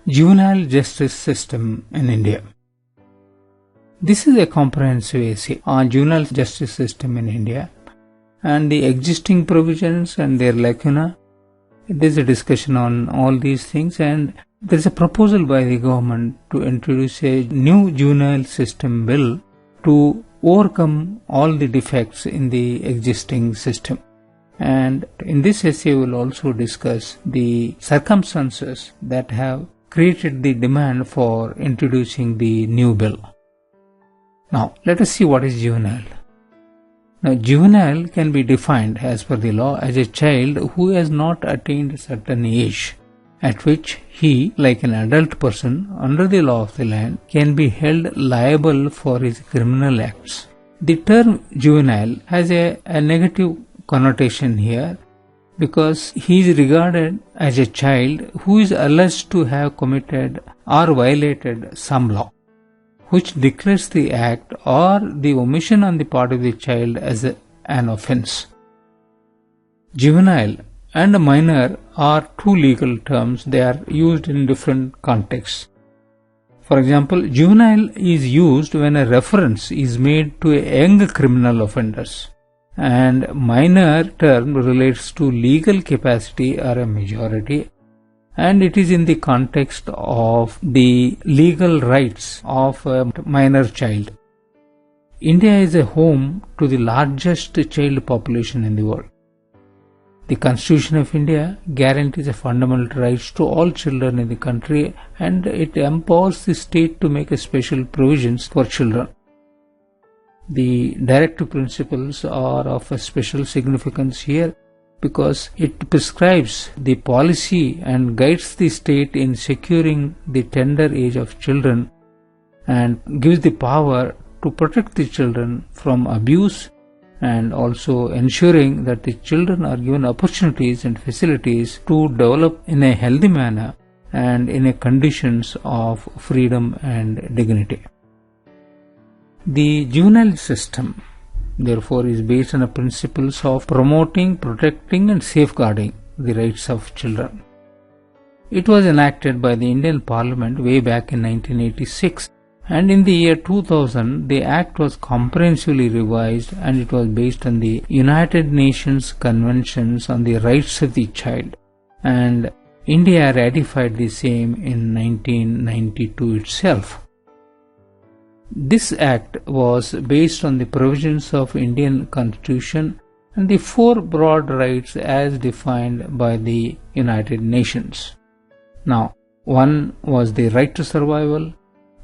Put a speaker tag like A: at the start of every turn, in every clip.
A: Juvenile justice system in India. This is a comprehensive essay on juvenile justice system in India and the existing provisions and their lacuna. There is a discussion on all these things, and there is a proposal by the government to introduce a new juvenile system bill to overcome all the defects in the existing system. And in this essay we will also discuss the circumstances that have created the demand for introducing the new bill. Now let us see what is juvenile. Now juvenile can be defined as per the law as a child who has not attained a certain age at which he, like an adult person under the law of the land, can be held liable for his criminal acts. The term juvenile has a negative connotation here because he is regarded as a child who is alleged to have committed or violated some law, which declares the act or the omission on the part of the child as an offense. Juvenile and minor are two legal terms. They are used in different contexts. For example, juvenile is used when a reference is made to a young criminal offenders, and minor term relates to legal capacity or a majority, and it is in the context of the legal rights of a minor child. India is a home to the largest child population in the world. The Constitution of India guarantees a fundamental rights to all children in the country, and it empowers the state to make a special provisions for children. The directive principles are of a special significance here because it prescribes the policy and guides the state in securing the tender age of children and gives the power to protect the children from abuse, and also ensuring that the children are given opportunities and facilities to develop in a healthy manner and in a conditions of freedom and dignity. The juvenile system, therefore, is based on the principles of promoting, protecting and safeguarding the rights of children. It was enacted by the Indian Parliament way back in 1986. And in the year 2000, the Act was comprehensively revised, and it was based on the United Nations Conventions on the Rights of the Child. And India ratified the same in 1992 itself. This Act was based on the provisions of Indian Constitution and the four broad rights as defined by the United Nations. Now, one was the right to survival,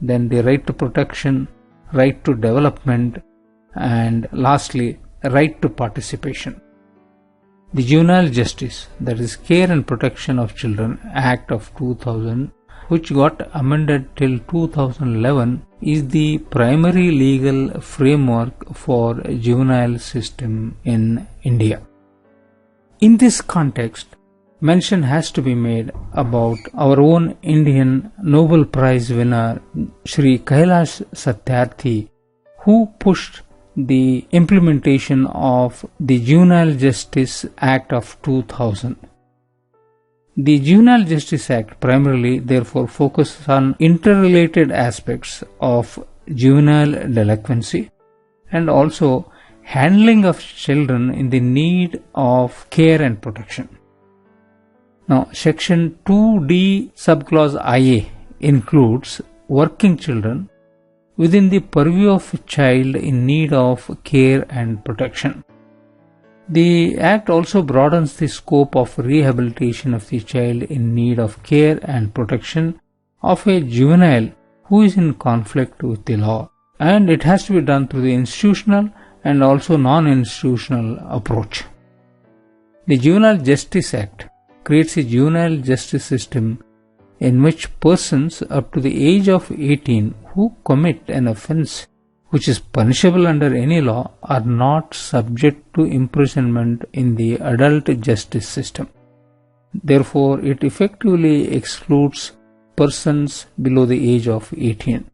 A: then the right to protection, right to development, and lastly, right to participation. The Juvenile Justice, that is Care and Protection of Children Act of 2000, which got amended till 2011, is the primary legal framework for a juvenile system in India. In this context, mention has to be made about our own Indian Nobel Prize winner Shri Kailash Satyarthi, who pushed the implementation of the Juvenile Justice Act of 2000. The Juvenile Justice Act primarily therefore focuses on interrelated aspects of juvenile delinquency and also handling of children in the need of care and protection. Now, Section 2D subclause IA includes working children within the purview of a child in need of care and protection. The Act also broadens the scope of rehabilitation of the child in need of care and protection of a juvenile who is in conflict with the law, and it has to be done through the institutional and also non-institutional approach. The Juvenile Justice Act creates a juvenile justice system in which persons up to the age of 18 who commit an offence which is punishable under any law are not subject to imprisonment in the adult justice system. Therefore, it effectively excludes persons below the age of 18,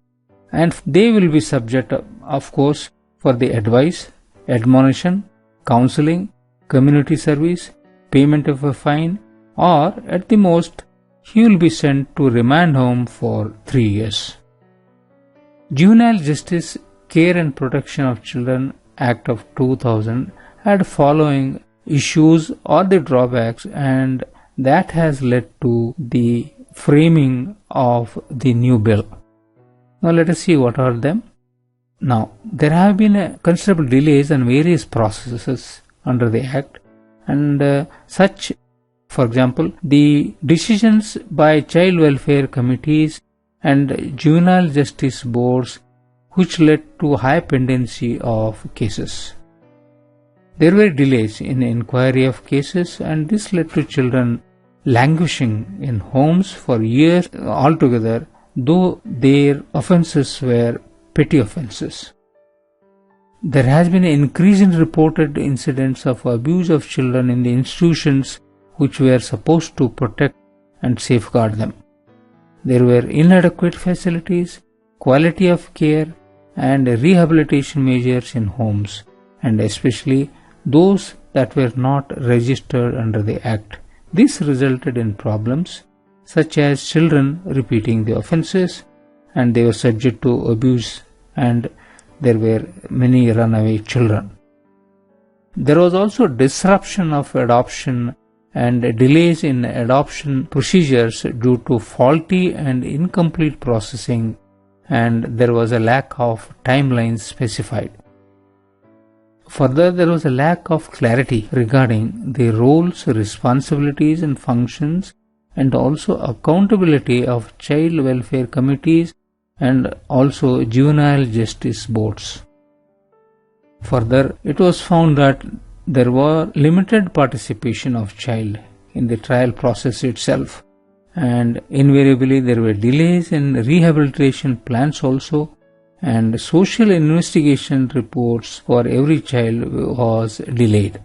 A: and they will be subject, of course, for the advice, admonition, counseling, community service, payment of a fine, or at the most he will be sent to remand home for 3 years. Juvenile Justice Care and Protection of Children Act of 2000 had following issues or the drawbacks, and that has led to the framing of the new bill. Now let us see what are them. Now, there have been considerable delays and various processes under the Act, and such, for example, the decisions by child welfare committees and juvenile justice boards, which led to high pendency of cases. There were delays in inquiry of cases, and this led to children languishing in homes for years altogether, though their offences were petty offences. There has been an increase in reported incidents of abuse of children in the institutions which were supposed to protect and safeguard them. There were inadequate facilities, quality of care, and rehabilitation measures in homes, and especially those that were not registered under the Act. This resulted in problems such as children repeating the offences, and they were subject to abuse, and there were many runaway children. There was also disruption of adoption and delays in adoption procedures due to faulty and incomplete processing, and there was a lack of timelines specified. Further, there was a lack of clarity regarding the roles, responsibilities and functions, and also accountability of child welfare committees and also juvenile justice boards. Further, it was found that there was limited participation of child in the trial process itself, and invariably there were delays in rehabilitation plans also, and social investigation reports for every child was delayed.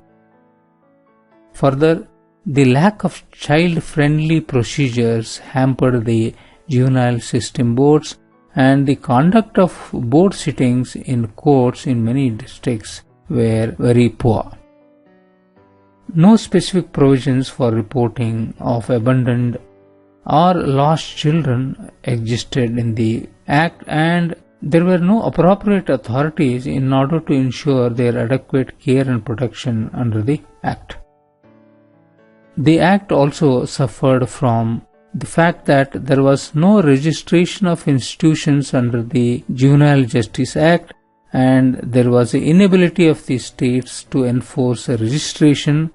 A: Further, the lack of child-friendly procedures hampered the juvenile system boards, and the conduct of board sittings in courts in many districts were very poor. No specific provisions for reporting of abandoned or lost children existed in the Act, and there were no appropriate authorities in order to ensure their adequate care and protection under the Act. The Act also suffered from the fact that there was no registration of institutions under the Juvenile Justice Act, and there was an inability of the states to enforce a registration.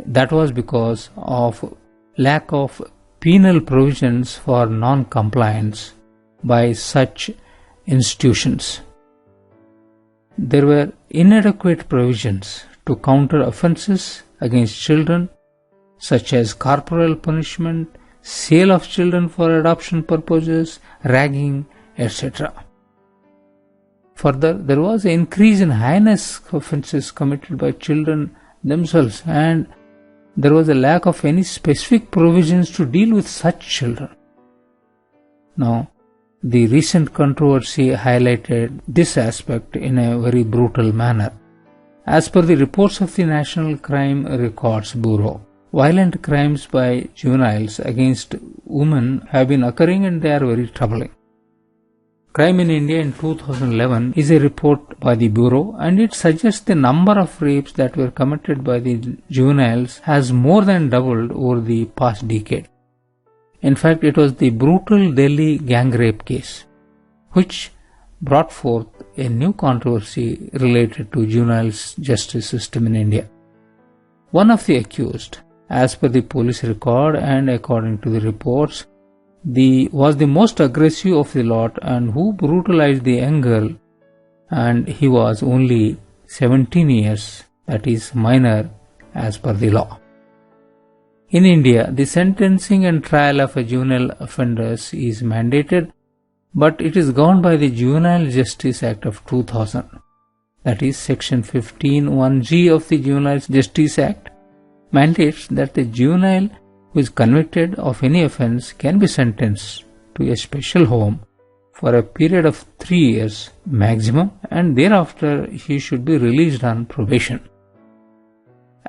A: That was because of lack of penal provisions for non-compliance by such institutions. There were inadequate provisions to counter offences against children, such as corporal punishment, sale of children for adoption purposes, ragging, etc. Further, there was an increase in heinous offences committed by children themselves, and there was a lack of any specific provisions to deal with such children. Now, the recent controversy highlighted this aspect in a very brutal manner. As per the reports of the National Crime Records Bureau, violent crimes by juveniles against women have been occurring, and they are very troubling. Crime in India in 2011 is a report by the Bureau, and it suggests the number of rapes that were committed by the juveniles has more than doubled over the past decade. In fact, it was the brutal Delhi gang rape case which brought forth a new controversy related to juvenile justice system in India. One of the accused, as per the police record and according to the reports, was the most aggressive of the lot, and who brutalized the young girl, and he was only 17 years, that is minor as per the law. In India, the sentencing and trial of a juvenile offenders is mandated, but it is governed by the Juvenile Justice Act of 2000. That is, Section 15(1)(g) of the Juvenile Justice Act mandates that the juvenile who is convicted of any offence can be sentenced to a special home for a period of 3 years maximum, and thereafter he should be released on probation.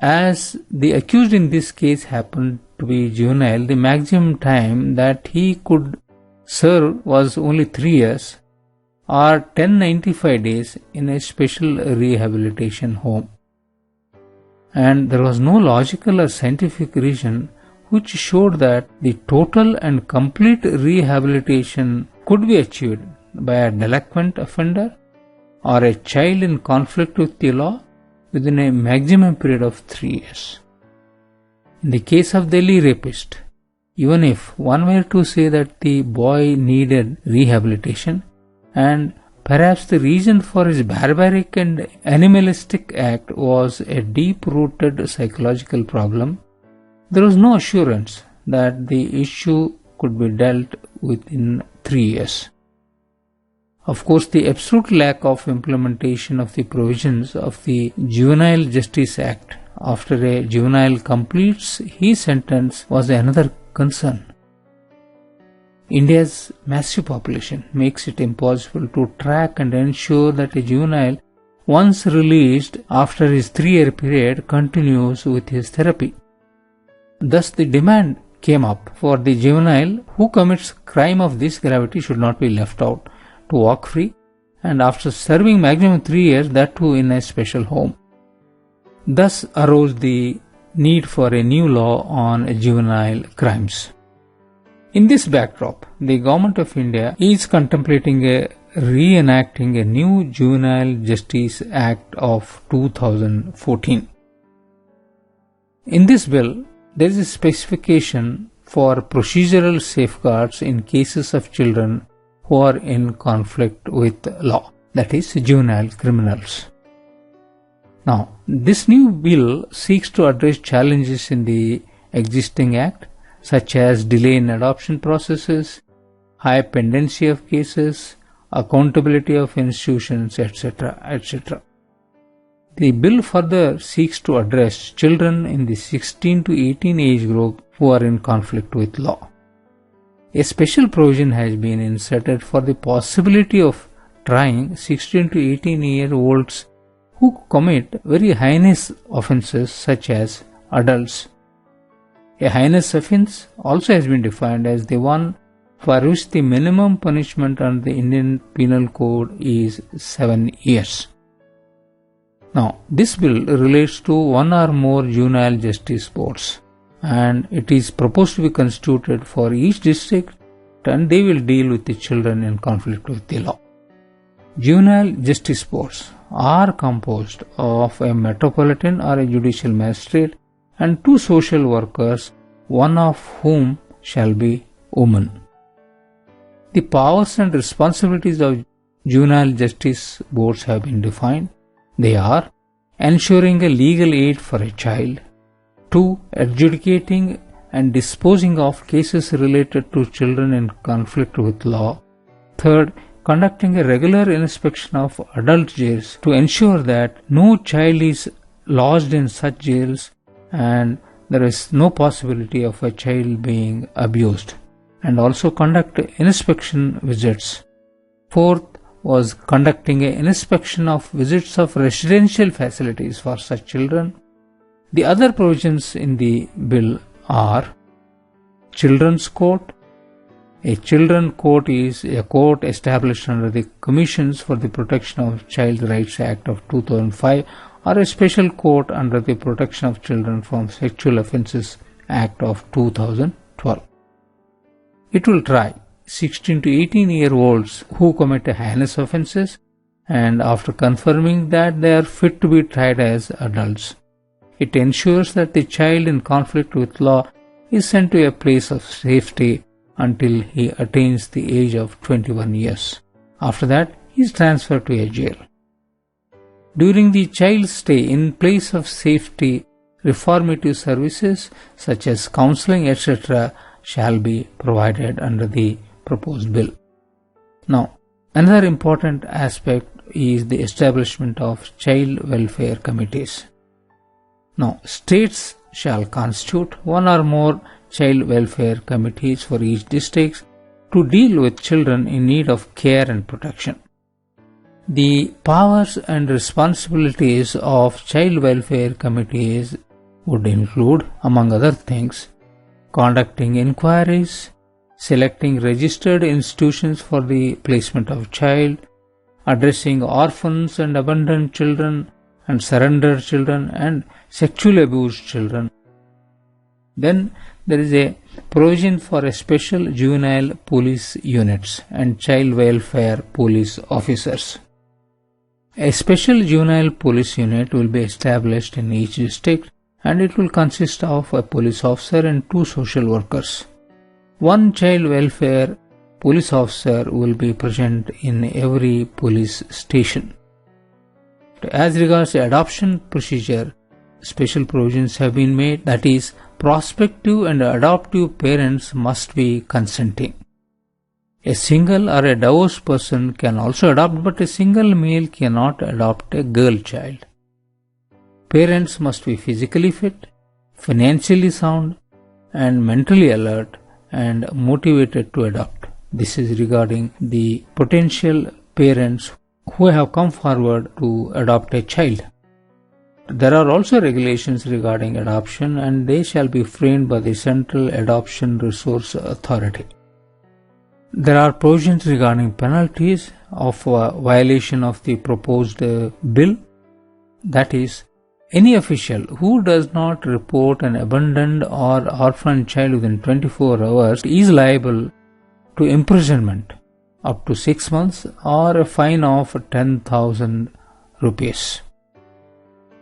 A: As the accused in this case happened to be juvenile, the maximum time that he could serve was only 3 years or 1095 days in a special rehabilitation home. And there was no logical or scientific reason which showed that the total and complete rehabilitation could be achieved by a delinquent offender or a child in conflict with the law within a maximum period of 3 years. In the case of Delhi rapist, even if one were to say that the boy needed rehabilitation and perhaps the reason for his barbaric and animalistic act was a deep-rooted psychological problem, there was no assurance that the issue could be dealt with in 3 years. Of course, the absolute lack of implementation of the provisions of the Juvenile Justice Act after a juvenile completes his sentence was another concern. India's massive population makes it impossible to track and ensure that a juvenile, once released after his 3-year period, continues with his therapy. Thus, the demand came up for the juvenile who commits crime of this gravity should not be left out to walk free, and after serving maximum 3 years, that too in a special home. Thus arose the need for a new law on juvenile crimes. In this backdrop, the Government of India is contemplating reenacting a new Juvenile Justice Act of 2014. In this bill, there is a specification for procedural safeguards in cases of children who are in conflict with law, that is, juvenile criminals. Now, this new bill seeks to address challenges in the existing act, such as delay in adoption processes, high pendency of cases, accountability of institutions, etc., etc. The bill further seeks to address children in the 16 to 18 age group who are in conflict with law. A special provision has been inserted for the possibility of trying 16 to 18-year-olds who commit very heinous offences such as adults. A heinous offence also has been defined as the one for which the minimum punishment under the Indian Penal Code is 7 years. Now, this bill relates to one or more juvenile justice boards, and it is proposed to be constituted for each district, and they will deal with the children in conflict with the law. Juvenile justice boards are composed of a metropolitan or a judicial magistrate and 2 social workers, one of whom shall be women. The powers and responsibilities of juvenile justice boards have been defined. They are ensuring a legal aid for a child, 2. adjudicating and disposing of cases related to children in conflict with law, 3. conducting a regular inspection of adult jails to ensure that no child is lodged in such jails and there is no possibility of a child being abused, and also conduct inspection visits. 4th was conducting an inspection of visits of residential facilities for such children. The other provisions in the bill are Children's Court. A children's court is a court established under the Commissions for the Protection of Child Rights Act of 2005 or a special court under the Protection of Children from Sexual Offences Act of 2012. It will try 16 to 18-year-olds who commit heinous offences, and after confirming that they are fit to be tried as adults, it ensures that the child in conflict with law is sent to a place of safety until he attains the age of 21 years. After that, he is transferred to a jail. During the child's stay in place of safety, reformative services such as counseling, etc., shall be provided under the proposed bill. Now, another important aspect is the establishment of child welfare committees. Now, states shall constitute one or more child welfare committees for each district to deal with children in need of care and protection. The powers and responsibilities of child welfare committees would include, among other things, conducting inquiries, selecting registered institutions for the placement of child, addressing orphans and abandoned children and surrendered children and sexually abused children. Then there is a provision for a special juvenile police units and child welfare police officers. A special juvenile police unit will be established in each district, and it will consist of a police officer and 2 social workers. One child welfare police officer will be present in every police station. As regards the adoption procedure, special provisions have been made, that is, prospective and adoptive parents must be consenting. A single or a divorced person can also adopt, but a single male cannot adopt a girl child. Parents must be physically fit, financially sound, and mentally alert and motivated to adopt. This is regarding the potential parents who have come forward to adopt a child. There are also regulations regarding adoption, and they shall be framed by the Central Adoption Resource Authority. There are provisions regarding penalties of violation of the proposed bill. That is, any official who does not report an abandoned or orphaned child within 24 hours is liable to imprisonment up to 6 months or a fine of 10,000 rupees.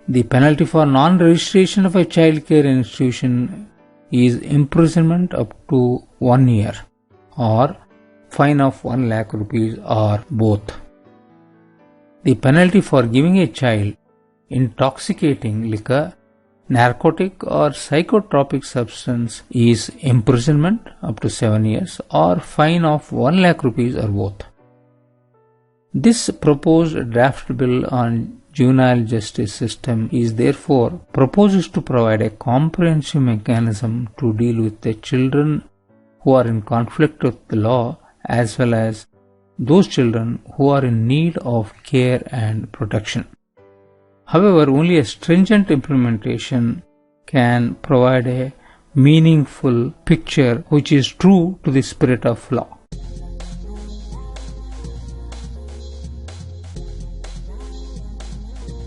A: The penalty for non-registration of a child care institution is imprisonment up to 1 year or fine of 1 lakh rupees or both. The penalty for giving a child intoxicating liquor, narcotic or psychotropic substance is imprisonment up to 7 years or fine of 1 lakh rupees or both. This proposed draft bill on juvenile justice system is therefore proposes to provide a comprehensive mechanism to deal with the children who are in conflict with the law, as well as those children who are in need of care and protection. However, only a stringent implementation can provide a meaningful picture which is true to the spirit of law.